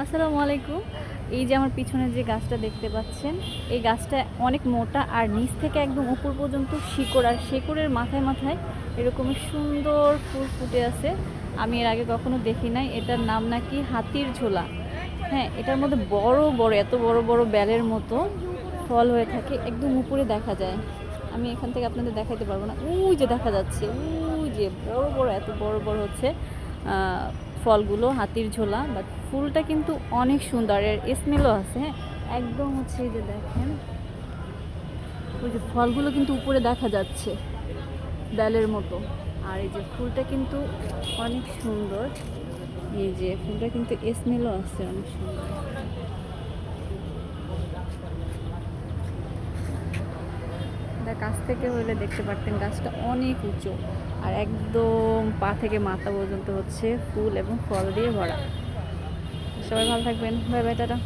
আসসালামু আলাইকুম। এই যে আমার পিছনে যে গাছটা দেখতে পাচ্ছেন, এই গাছটা অনেক মোটা আর নিচ থেকে একদম উপর পর্যন্ত শিকড়, আর শিকড়ের মাথায় মাথায় এরকমের সুন্দর ফুল ফুটে আছে। আমি এর আগে কখনো দেখি নাই। এটার নাম নাকি হাতির ঝোলা। হ্যাঁ, এটার মধ্যে বড় বড় এত বড় বড় বেলের মতো ফল হয়ে থাকে, একদম উপরে দেখা যায়। আমি এখান থেকে আপনাদের দেখাইতে পারবো না। ওই যে দেখা যাচ্ছে, ওই যে বড় বড় এত বড় বড় হচ্ছে ফলগুলো, হাতির ঝোলা। বাট ফুলটা কিন্তু অনেক সুন্দর, এর স্মেলও আছে। হ্যাঁ, একদম হচ্ছে এই যে দেখেন, ওই যে ফলগুলো কিন্তু উপরে দেখা যাচ্ছে ডালের মতো। আর এই যে ফুলটা কিন্তু অনেক সুন্দর। এই যে ফুলটা কিন্তু স্মেলও আছে অনেক সুন্দর। এটা কাছ থেকে হলে দেখতে পারতেন, গাছটা অনেক উঁচু আর একদম পা থেকে মাথা পর্যন্ত হচ্ছে ফুল এবং ফল দিয়ে ভরা। সবাই ভালো থাকবেন, বাই বাই, টাটা।